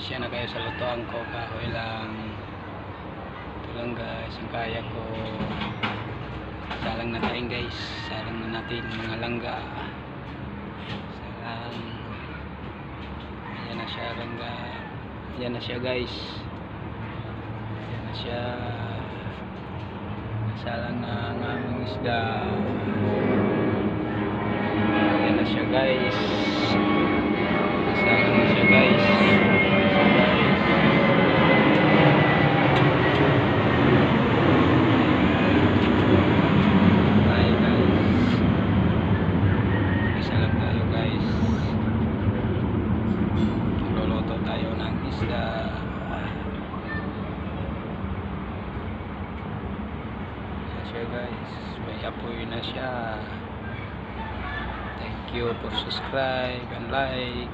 Siya na kayo sa lutoan ko, kahoy lang. Ito lang guys, ang kaya ko. Salang na tayo guys, salang na natin mga langga. Salang. Ayan na siya langga. Ayan na siya guys. Ayan na siya. Salang na ang aming isda. Ayan na siya guys. Salang na siya guys. Luluto tayo ng isda. Ayan siya guys, may apoy na siya. Thank you for subscribe and like.